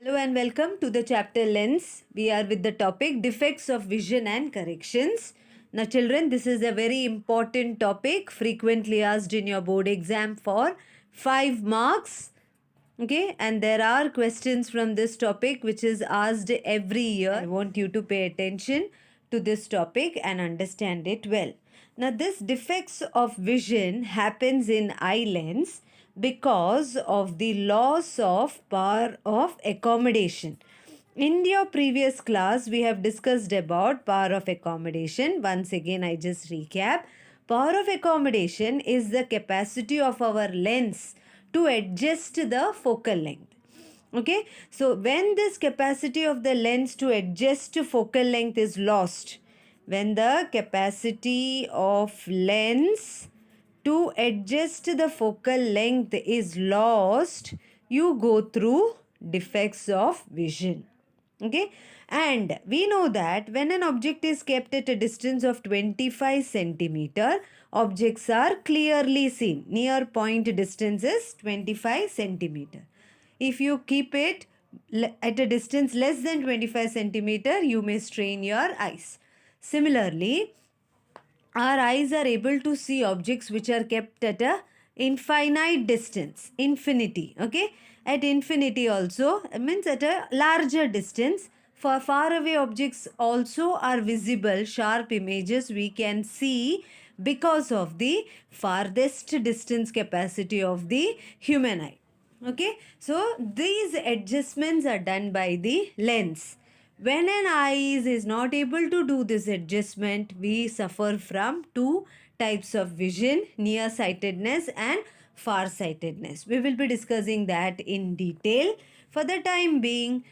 Hello and welcome to the chapter Lens. We are with the topic Defects of Vision and Corrections. Now, children, this is a very important topic, frequently asked in your board exam for 5 marks. Okay, and there are questions from this topic which is asked every year. I want you to pay attention to this topic and understand it well. Now, this defects of vision happens in eye lens because of the loss of power of accommodation. In your previous class, we have discussed about power of accommodation. Once again, I just recap. Power of accommodation is the capacity of our lens to adjust the focal length. Okay, so when this capacity of the lens to adjust focal length is lost, when the capacity of lens to adjust the focal length is lost, you go through defects of vision. Okay, and we know that when an object is kept at a distance of 25 centimeter, objects are clearly seen. Near point distance is 25 centimeter. If you keep it at a distance less than 25 centimeter, you may strain your eyes. Similarly, our eyes are able to see objects which are kept at a infinite distance, infinity. Okay, at infinity also means at a larger distance. For far away objects also are visible, sharp images we can see because of the farthest distance capacity of the human eye. Okay, so these adjustments are done by the lens. When an eye is not able to do this adjustment, we suffer from two types of vision, nearsightedness and farsightedness. We will be discussing that in detail. For the time being,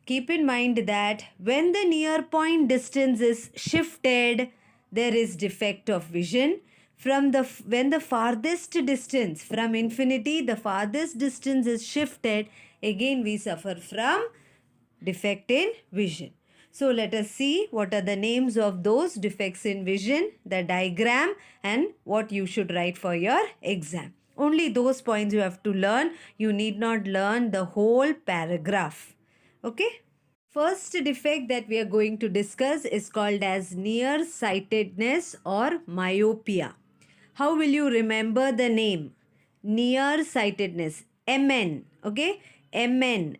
keep in mind that when the near point distance is shifted, there is defect of vision. When the farthest distance from infinity, the farthest distance is shifted, again we suffer from defect in vision. So let us see what are the names of those defects in vision, the diagram, and what you should write for your exam. Only those points you have to learn. You need not learn the whole paragraph. Okay? First defect that we are going to discuss is called as nearsightedness or myopia. How will you remember the name? Nearsightedness. MN. Okay? MN.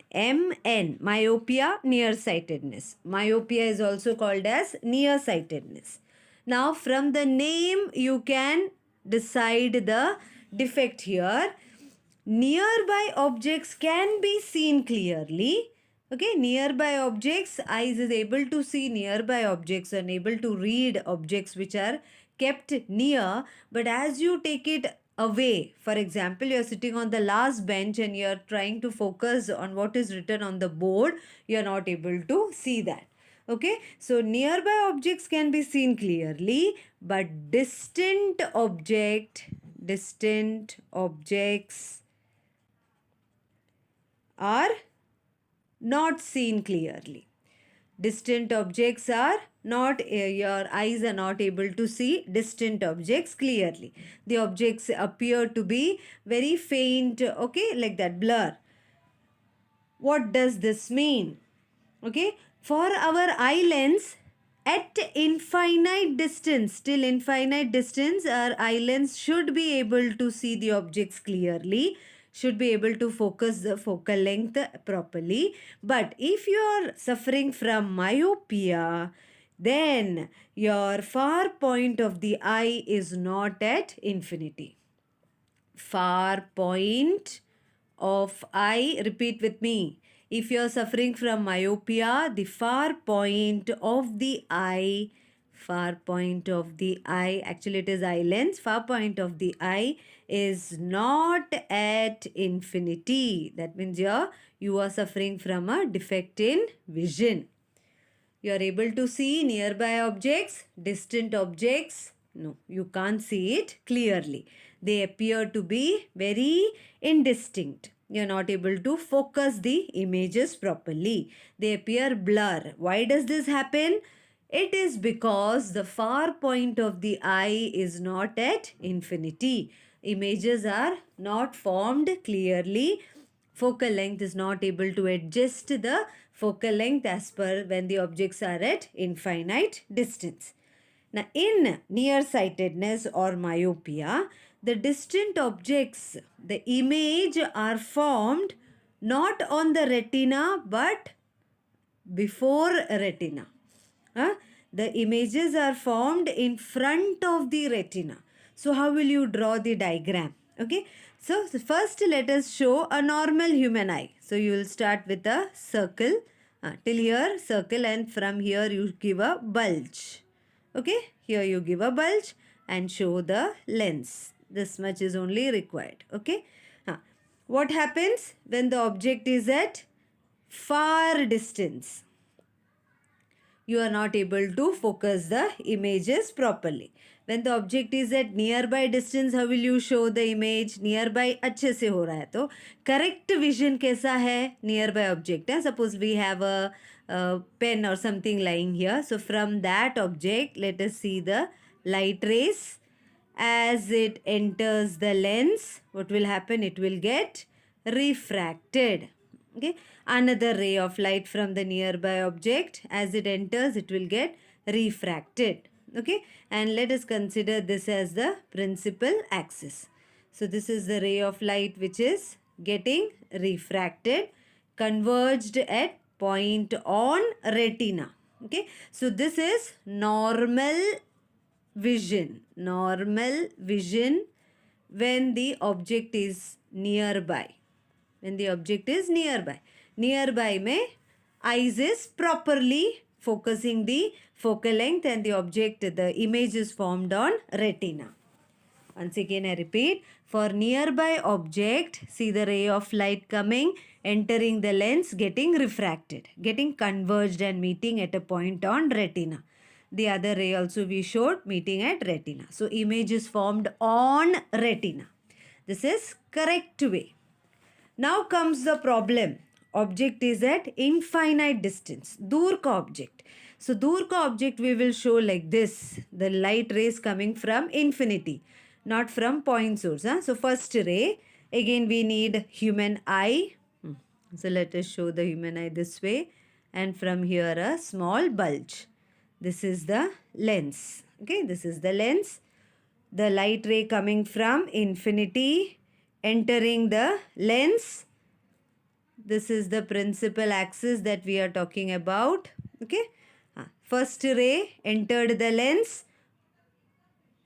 Myopia, nearsightedness. Myopia is also called as nearsightedness. Now, from the name, you can decide the defect here. Nearby objects can be seen clearly. Okay, nearby objects, eyes is able to see nearby objects and able to read objects which are kept near. But as you take it away, for example, you are sitting on the last bench and you are trying to focus on what is written on the board, you are not able to see that. Okay, so nearby objects can be seen clearly, but distant objects are not seen clearly. Distant objects are not, your eyes are not able to see distant objects clearly. The objects appear to be very faint, okay, like that, blur. What does this mean? Okay, for our eye lens, at infinite distance, till infinite distance, our eye lens should be able to see the objects clearly, should be able to focus the focal length properly. But if you are suffering from myopia, then your far point of the eye is not at infinity. Far point of eye, repeat with me. If you are suffering from myopia, the far point of the eye, actually it is eye lens, far point of the eye is not at infinity. That means you are suffering from a defect in vision. You are able to see nearby objects, distant objects. No, you can't see it clearly. They appear to be very indistinct. You are not able to focus the images properly. They appear blur. Why does this happen? It is because the far point of the eye is not at infinity. Images are not formed clearly focal length is not able to adjust the focal length as per when the objects are at infinite distance. Now, in nearsightedness or myopia, the distant objects, the image are formed not on the retina but before retina. Huh? The images are formed in front of the retina. So how will you draw the diagram? Okay. So first let us show a normal human eye. So you will start with a circle. Till here circle, and from here you give a bulge. Okay. Here you give a bulge and show the lens. This much is only required. Okay. What happens when the object is at far distance? You are not able to focus the images properly. When the object is at nearby distance, how will you show the image? Nearby अच्छे से हो रहा है तो correct vision कैसा है? Nearby object है. Suppose we have a pen or something lying here. So from that object, let us see the light rays. As it enters the lens, what will happen? It will get refracted. Okay, another ray of light from the nearby object, as it enters it will get refracted. Okay, and let us consider this as the principal axis. So this is the ray of light which is getting refracted, converged at point on retina. Okay, so this is normal vision. Normal vision when the object is nearby. When the object is nearby. Nearby mein eyes is properly focusing the focal length and the object, the image is formed on retina. Once again I repeat, for nearby object, see the ray of light coming, entering the lens, getting refracted, getting converged and meeting at a point on retina. The other ray also we showed meeting at retina. So image is formed on retina. This is correct way. Now comes the problem. Object is at infinite distance. दूर का object. So दूर का object we will show like this. The light rays coming from infinity, not from point source. Huh? So first ray, again we need human eye. So let us show the human eye this way. And from here a small bulge. This is the lens. Okay, this is the lens. The light ray coming from infinity, entering the lens. This is the principal axis that we are talking about. Okay. First ray entered the lens,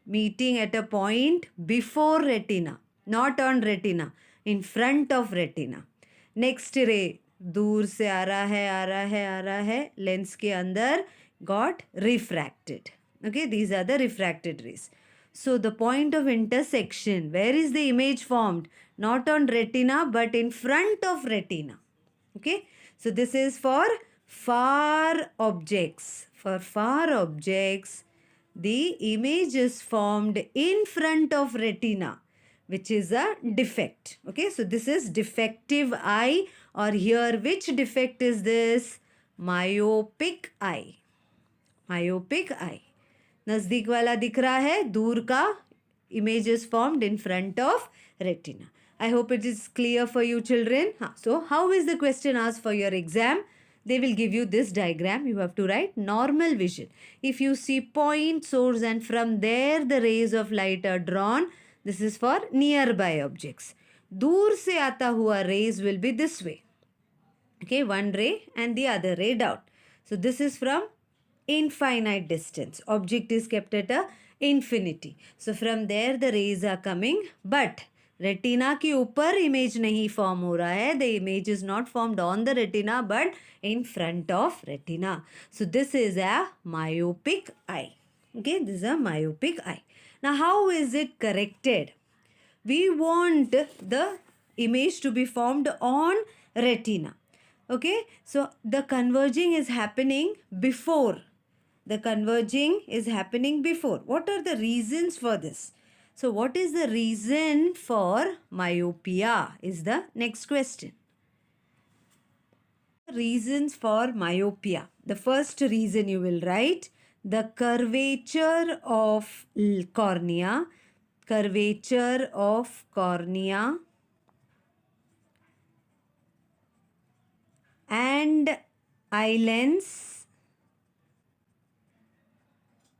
meeting at a point before retina, not on retina, in front of retina. Next ray दूर से आ रहा है, lens के अंदर got refracted. Okay, these are the refracted rays. So the point of intersection, where is the image formed? Not on retina but in front of retina. Okay, so this is for far objects. For far objects, the image is formed in front of retina, which is a defect. Okay, so this is defective eye, or here which defect is this? Myopic eye. Myopic eye. नज़दीक वाला दिख रहा है, दूर का image is formed in front of retina. I hope it is clear for you children. So how is the question asked for your exam? They will give you this diagram. You have to write normal vision. If you see point source and from there the rays of light are drawn, this is for nearby objects. दूर से आता हुआ rays will be this way. Okay, one ray and the other ray down. So this is from infinite distance. Object is kept at a infinity. So from there the rays are coming, but retina के ऊपर image नहीं form हो रहा है. The image is not formed on the retina but in front of retina. So this is a myopic eye. Okay, this is a myopic eye. Now how is it corrected? We want the image to be formed on retina. Okay, so the converging is happening before. The converging is happening before. What are the reasons for this? So what is the reason for myopia is the next question. Reasons for myopia. The first reason you will write the curvature of cornea. Curvature of cornea and eye lens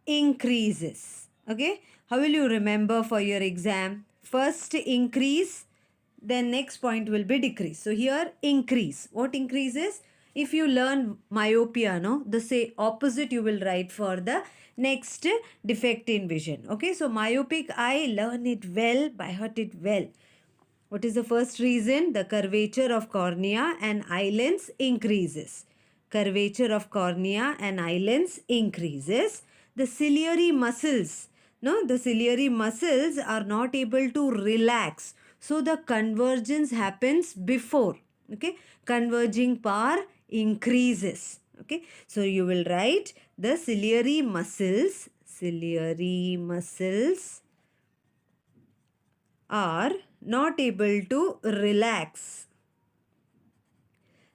increases. Okay, how will you remember for your exam? First increase, then next point will be decrease. So here increase. What increases? If you learn myopia, no, the say opposite you will write for the next defect in vision. Okay, so myopic eye, learn it well, by heart it well. What is the first reason? The curvature of cornea and eye lens increases. Curvature of cornea and eye lens increases. The ciliary muscles, no, the ciliary muscles are not able to relax. So the convergence happens before. Okay, converging power increases. Okay, so you will write the ciliary muscles are not able to relax.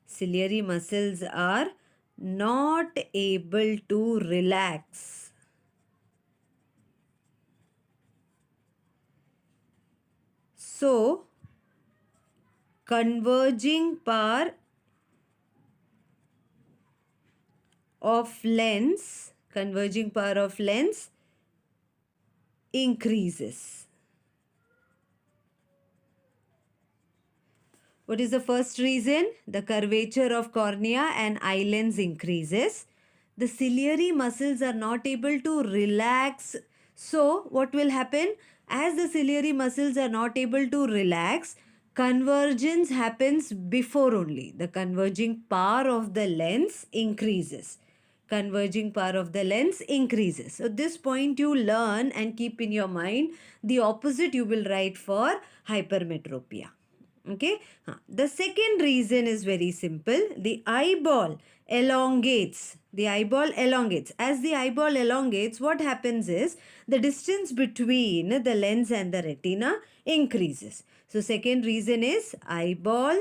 Ciliary muscles are not able to relax. So, converging power of lens increases. What is the first reason? The curvature of cornea and eye lens increases. The ciliary muscles are not able to relax. So, what will happen? As the ciliary muscles are not able to relax, convergence happens before only. The converging power of the lens increases. Converging power of the lens increases. So, this point you learn and keep in your mind. The opposite you will write for hypermetropia. Okay. The second reason is very simple. The eyeball elongates. As the eyeball elongates, what happens is the distance between the lens and the retina increases. So second reason is eyeball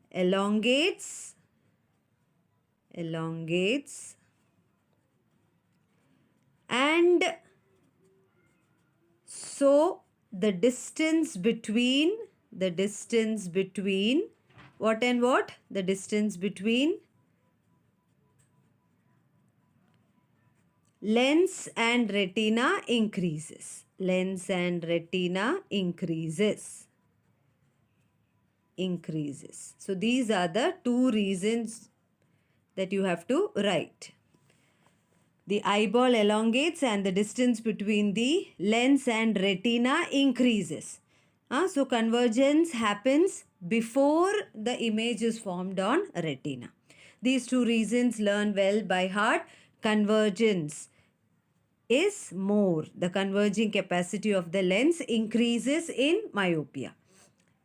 elongates and so the distance between what and what? The distance between lens and retina increases. Lens and retina increases. So these are the two reasons that you have to write. The eyeball elongates and the distance between the lens and retina increases. So convergence happens before the image is formed on retina. These two reasons learn well by heart. Convergence is more. The converging capacity of the lens increases in myopia.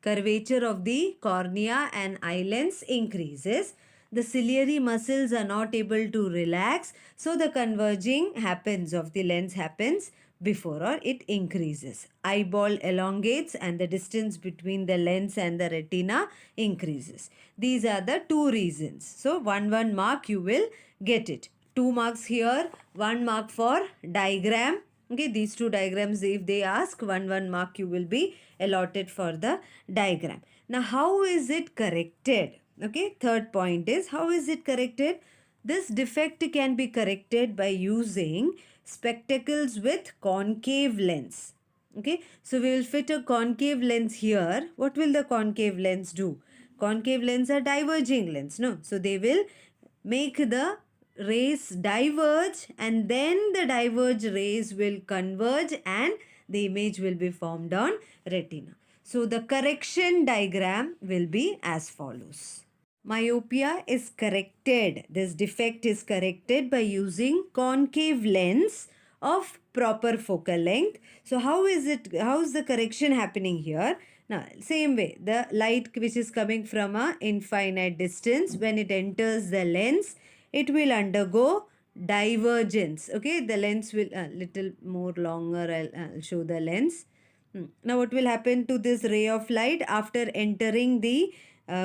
Curvature of the cornea and eye lens increases. The ciliary muscles are not able to relax. So the converging happens of the lens happens before or it increases. Eyeball elongates and the distance between the lens and the retina increases. These are the two reasons. So 1 mark you will get it. 2 marks here, 1 mark for diagram. Okay, these two diagrams, if they ask, 1 mark you will be allotted for the diagram. Now, how is it corrected? Okay, third point is, how is it corrected? This defect can be corrected by using spectacles with concave lens. Okay, so we will fit a concave lens here. What will the concave lens do? Concave lens are diverging lens, no? So they will make the rays diverge and then the diverged rays will converge and the image will be formed on retina. So the correction diagram will be as follows. Myopia is corrected. This defect is corrected by using concave lens of proper focal length. So how is the correction happening here? Now, same way, the light which is coming from a infinite distance, when it enters the lens, it will undergo divergence. Okay, the lens will little more longer. I'll show the lens. Now, what will happen to this ray of light after entering the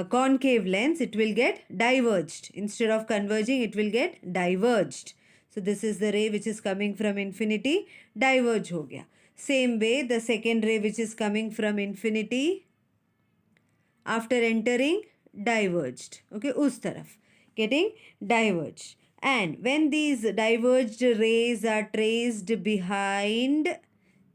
concave lens? It will get diverged. Instead of converging, it will get diverged. So this is the ray which is coming from infinity, diverge ho gaya. Same way, the second ray which is coming from infinity, after entering, diverged. Okay, us taraf, getting diverged. And when these diverged rays are traced behind,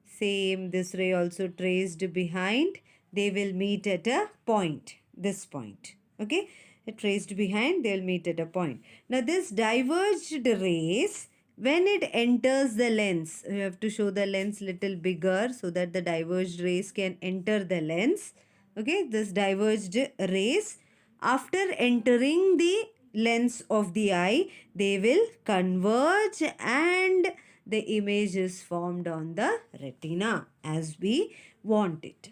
same this ray also traced behind, they will meet at a point, this point. Okay, traced behind, they will meet at a point. Now this diverged rays, when it enters the lens, you have to show the lens little bigger so that the diverged rays can enter the lens. Okay, this diverged rays, after entering the lens of the eye, they will converge and the image is formed on the retina as we want it.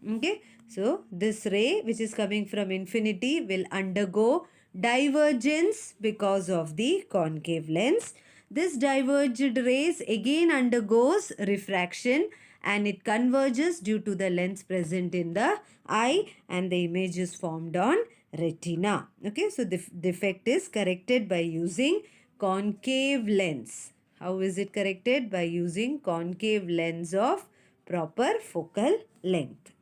Okay, so this ray which is coming from infinity will undergo divergence because of the concave lens. This diverged rays again undergoes refraction and it converges due to the lens present in the eye and the image is formed on retina. Okay, so the defect is corrected by using concave lens. How is it corrected? By using concave lens of proper focal length.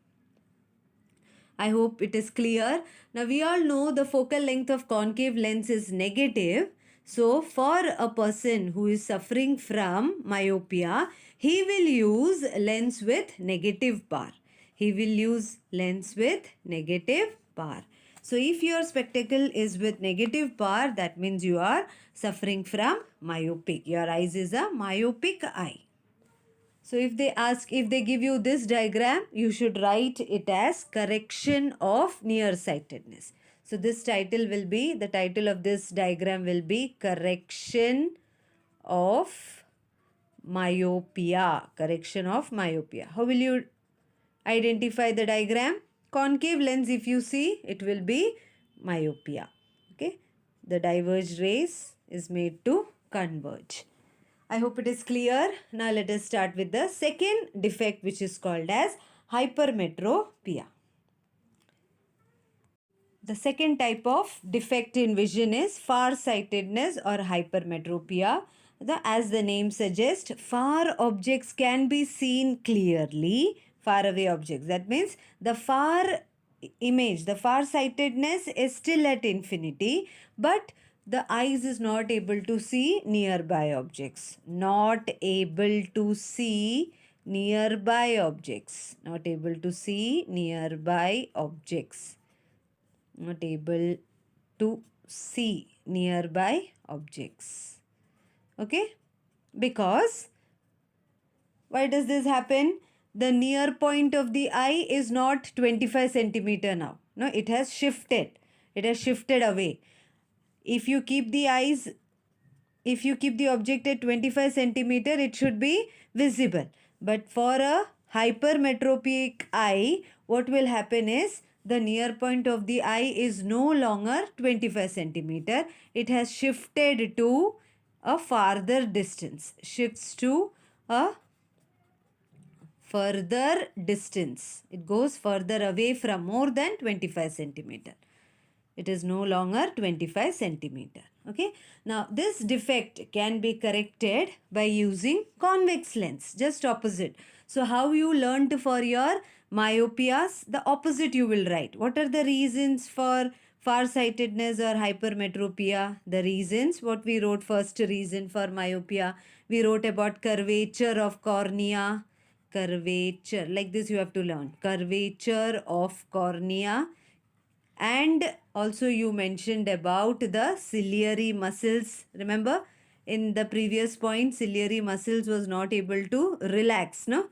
I hope it is clear. Now we all know the focal length of concave lens is negative. So for a person who is suffering from myopia, he will use lens with negative power. He will use lens with negative power. So if your spectacle is with negative power, that means you are suffering from myopic. Your eyes is a myopic eye. So if they give you this diagram, you should write it as correction of nearsightedness. So this the title of this diagram will be correction of myopia. Correction of myopia. How will you identify the diagram? Concave lens, if you see, it will be myopia. Okay. The diverged rays is made to converge. I hope it is clear. Now let us start with the second defect, which is called as hypermetropia. The second type of defect in vision is farsightedness or hypermetropia. As the name suggests, far objects can be seen clearly, far away objects. That means the far image, the farsightedness is still at infinity, but the eyes is not able to see nearby objects. Not able to see nearby objects. Not able to see nearby objects. Not able to see nearby objects. Okay? Because why does this happen? The near point of the eye is not 25 centimeter now. No, it has shifted. It has shifted away. If you keep the object at 25 centimeter, it should be visible. But for a hypermetropic eye, what will happen is the near point of the eye is no longer 25 centimeter. It has shifted to a farther distance. Shifts to a further distance. It goes further away from more than 25 centimeter. It is no longer 25 centimeter. Okay. Now this defect can be corrected by using convex lens. Just opposite. So how you learnt for your myopias? The opposite you will write. What are the reasons for farsightedness or hypermetropia? The reasons. What we wrote first reason for myopia. We wrote about curvature of cornea. Curvature. Like this you have to learn. Curvature of cornea. And also you mentioned about the ciliary muscles. Remember in the previous point, ciliary muscles was not able to relax. No?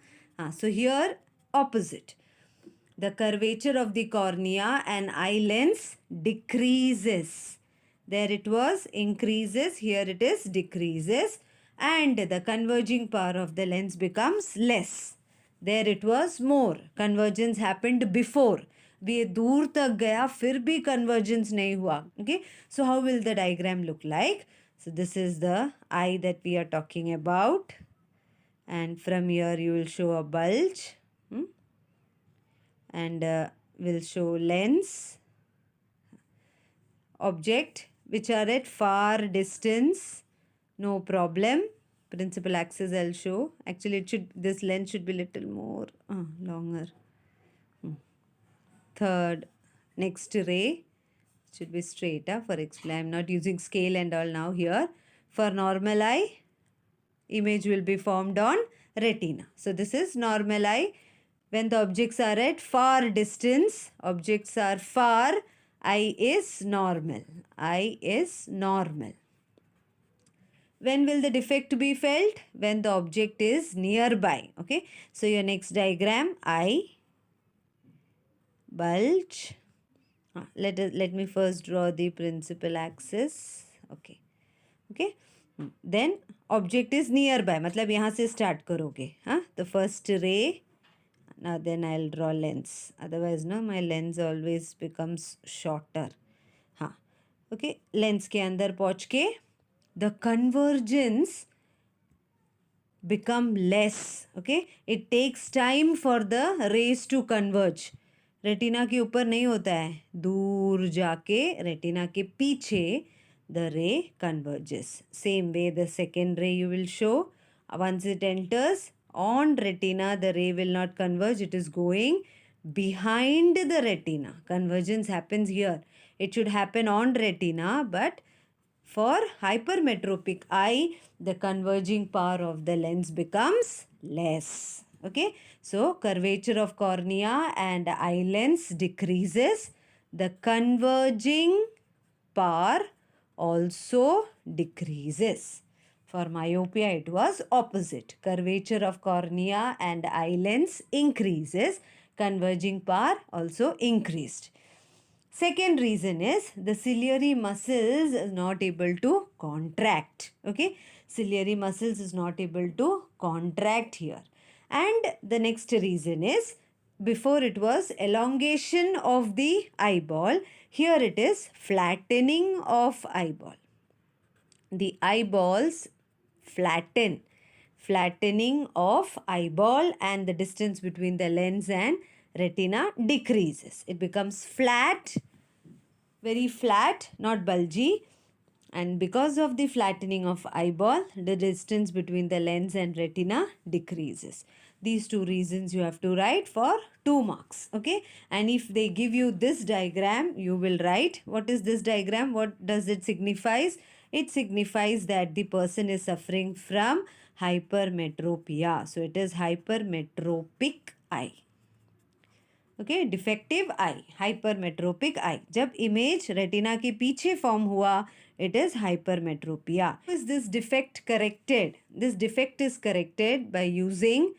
So here opposite. The curvature of the cornea and eye lens decreases. There it was increases. Here it is decreases. And the converging power of the lens becomes less. There it was more. Convergence happened before. भी दूर तक गया फिर भी convergence नहीं हुआ. Okay, so how will the diagram look like? So this is the eye that we are talking about, and from here you will show a bulge, and will show lens, object which are at far distance, no problem. Principal axis I'll show. Actually this lens should be little more longer. Third, next ray, It should be straight. For explain, I'm not using scale and all now here. For normal eye, image will be formed on retina. So this is normal eye. When the objects are at far distance, objects are far, eye is normal. Eye is normal. When will the defect be felt? When the object is nearby. Okay. So your next diagram, eye, bulge. Let me first draw the principal axis. Okay. Okay. Then object is nearby. मतलब यहाँ से start करोगे. The first ray. Now then I'll draw lens. Otherwise, no, my lens always becomes shorter. Okay. Lens के अंदर पहुँच के the convergence become less. Okay. It takes time for the rays to converge. Retina के ऊपर नहीं होता है, दूर जाके रेटिना के पीछे the ray converges. Same way the second ray you will show. Once it enters on retina, the ray will not converge. It is going behind the retina. Convergence happens here. It should happen on retina, but for hypermetropic eye, the converging power of the lens becomes less. Okay. So, curvature of cornea and eye lens decreases. The converging power also decreases. For myopia, it was opposite. Curvature of cornea and eye lens increases. Converging power also increased. Second reason is the ciliary muscles is not able to contract. Okay. Ciliary muscles is not able to contract here. And the next reason is before it was elongation of the eyeball. Here it is flattening of eyeball. The eyeballs flatten. Flattening of eyeball and the distance between the lens and retina decreases. It becomes flat, very flat, not bulgy. And because of the flattening of eyeball, the distance between the lens and retina decreases. These two reasons you have to write for 2 marks. Okay. And if they give you this diagram, you will write. What is this diagram? What does it signify? It signifies that the person is suffering from hypermetropia. So it is hypermetropic eye. Okay, defective eye, hypermetropic eye. जब image retina के पीछे form हुआ, it is hypermetropia. How is this defect corrected? This defect is corrected by using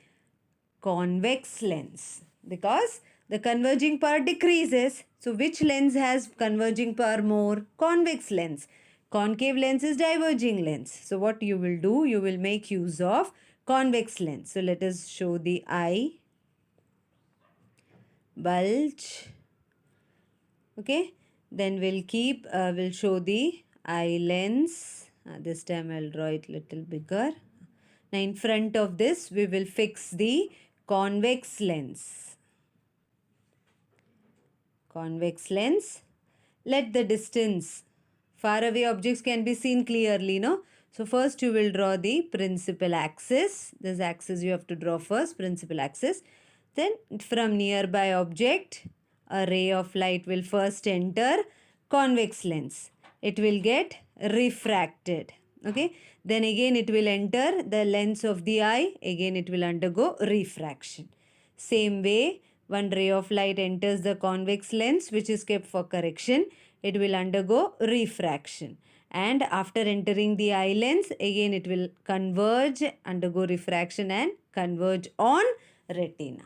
convex lens because the converging power decreases. So which lens has converging power more? Convex lens. Concave lens is diverging lens. So what you will do? You will make use of convex lens. So let us show the eye, bulge. Okay. Then we'll show the eye lens. This time I'll draw it little bigger. Now in front of this, we will fix the convex lens. Convex lens. Let the distance. Far away objects can be seen clearly, no? So first you will draw the principal axis. This axis you have to draw first, principal axis. Then from nearby object, a ray of light will first enter convex lens. It will get refracted. Okay. Then again it will enter the lens of the eye. Again it will undergo refraction. Same way, one ray of light enters the convex lens which is kept for correction. It will undergo refraction. And after entering the eye lens, again it will converge, undergo refraction and converge on retina.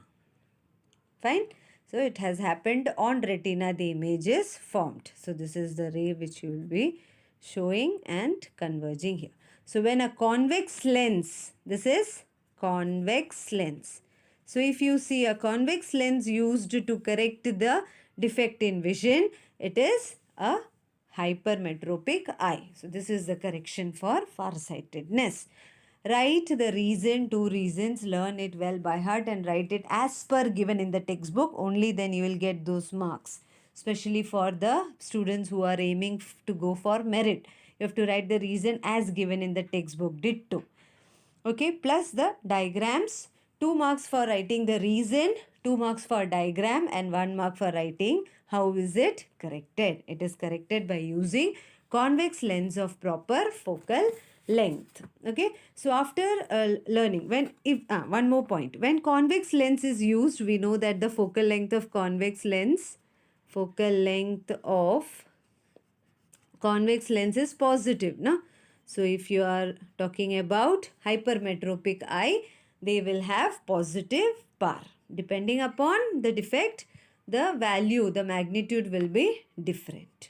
Fine. So it has happened on retina, the image is formed. So this is the ray which you will be showing and converging here. So when a convex lens, this is convex lens. So if you see a convex lens used to correct the defect in vision, it is a hypermetropic eye. So this is the correction for farsightedness. Write the reason, 2 reasons, learn it well by heart and write it as per given in the textbook. Only then you will get those marks. Especially for the students who are aiming to go for merit. You have to write the reason as given in the textbook. Ditto. Okay, plus the diagrams 2 marks for writing the reason, 2 marks for diagram, and 1 mark for writing how is it corrected. It is corrected by using convex lens of proper focal length. Okay, so after learning, when if one more point, when convex lens is used, we know that the focal length of convex lens, focal length of convex lens is positive, no? So if you are talking about hypermetropic eye, they will have positive power. Depending upon the defect, the value, the magnitude will be different.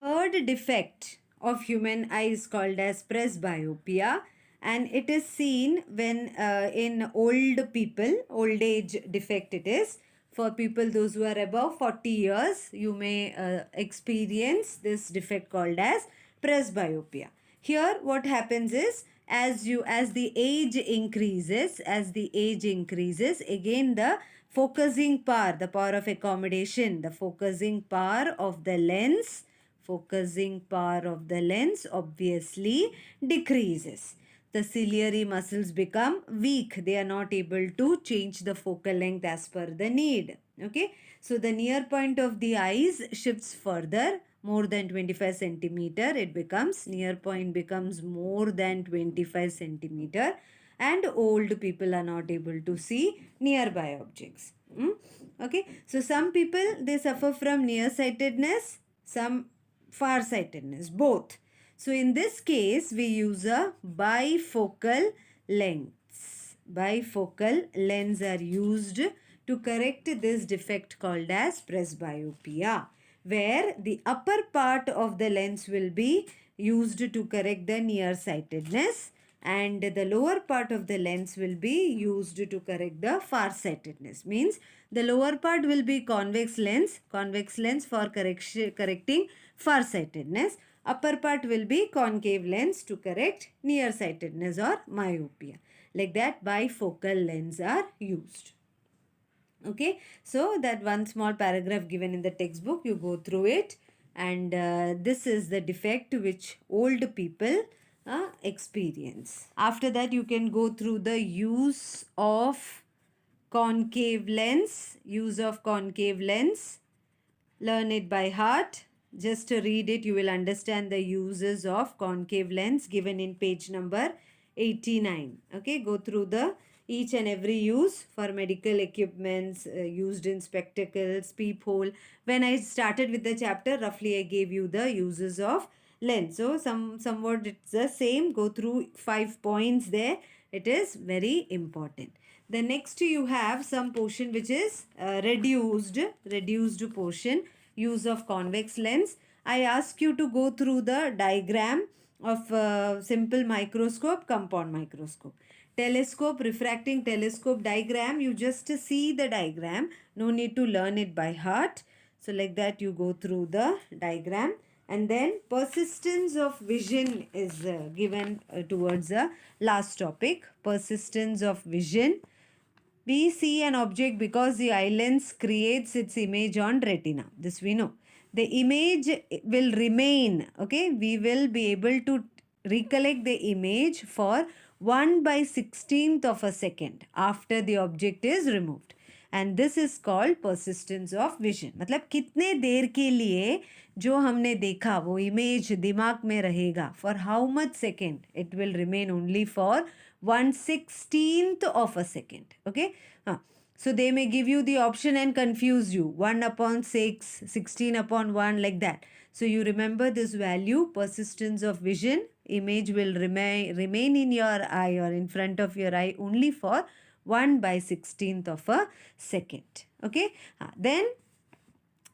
Third defect of human eye is called as presbyopia, and it is seen when in old people, old age defect it is. For people those who are above 40 years, you may experience this defect called as presbyopia. Here what happens is, as the age increases, again the focusing power, the power of accommodation, the focusing power of the lens, obviously decreases. The ciliary muscles become weak. They are not able to change the focal length as per the need. Okay. So the near point of the eyes shifts further, more than 25 centimeter. It becomes, near point becomes more than 25 centimeter, and old people are not able to see nearby objects. Okay. So some people, they suffer from nearsightedness, some farsightedness, both. So in this case, we use a bifocal lens. Bifocal lens are used to correct this defect called as presbyopia, where the upper part of the lens will be used to correct the nearsightedness, and the lower part of the lens will be used to correct the farsightedness. Means the lower part will be convex lens for correcting farsightedness. Upper part will be concave lens to correct nearsightedness or myopia. Like that, bifocal lens are used. Okay, so that one small paragraph given in the textbook, you go through it, and this is the defect which old people experience. After that, you can go through the use of concave lens. Learn it by heart. Just to read it, you will understand the uses of concave lens given in page number 89. Okay, go through the each and every use for medical equipments, used in spectacles, peephole. When I started with the chapter, roughly I gave you the uses of lens. So somewhat it's the same. Go through 5 points there. It is very important. The next you have some portion which is reduced portion, use of convex lens. I ask you to go through the diagram of simple microscope, compound microscope. Telescope, refracting telescope diagram, you just see the diagram. No need to learn it by heart. So like that you go through the diagram. And then persistence of vision is given towards the last topic. Persistence of vision. We see an object because the eye lens creates its image on retina. This we know. The image will remain. Okay, we will be able to recollect the image for 1/16th of a second after the object is removed. And this is called persistence of vision. मतलब कितने देर के लिए जो हमने देखा वो image दिमाग में रहेगा. For how much second? It will remain only for 1/16th of a second. Okay. So they may give you the option and confuse you. 1/6, 16/1, like that. So you remember this value, persistence of vision. Image will remain in your eye or in front of your eye only for 1/16th of a second. Okay. Then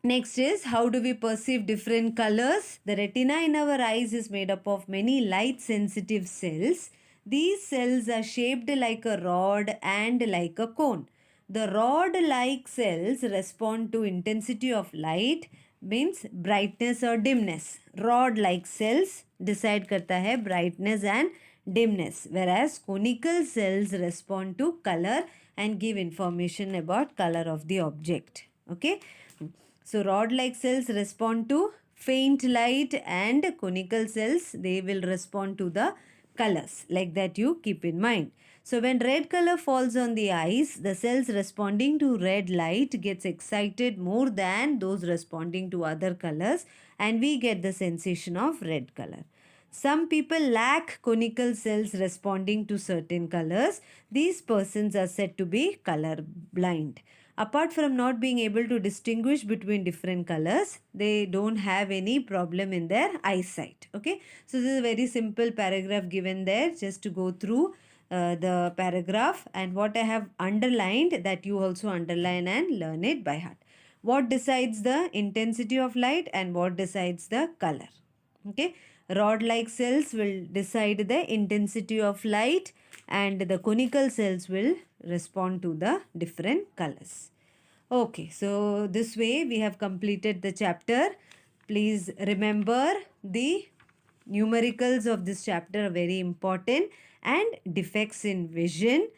next is, how do we perceive different colors? The retina in our eyes is made up of many light sensitive cells. These cells are shaped like a rod and like a cone. The rod-like cells respond to intensity of light, means brightness or dimness. Rod-like cells decide करता है brightness and dimness, whereas conical cells respond to color and give information about color of the object. Okay. So rod-like cells respond to faint light, and conical cells, they will respond to the colors. Like that you keep in mind. So when red color falls on the eyes, the cells responding to red light gets excited more than those responding to other colors, and we get the sensation of red color. Some people lack conical cells responding to certain colors. These persons are said to be color blind. Apart from not being able to distinguish between different colors, they don't have any problem in their eyesight. Okay, so this is a very simple paragraph given there, just to go through the paragraph, and what I have underlined, that you also underline and learn it by heart. What decides the intensity of light and what decides the color? Okay, rod like cells will decide the intensity of light, and the conical cells will respond to the different colors. Okay, so this way we have completed the chapter. Please remember, the numericals of this chapter are very important, and defects in vision.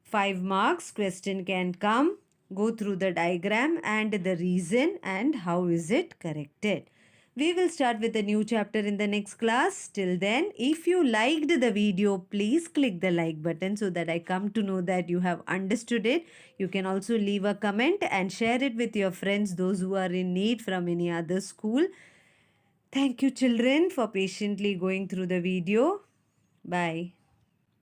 5 marks question can come. Go through the diagram and the reason and how is it corrected. We will start with a new chapter in the next class. Till then, if you liked the video, please click the like button so that I come to know that you have understood it. You can also leave a comment and share it with your friends, those who are in need from any other school. Thank you, children, for patiently going through the video. Bye.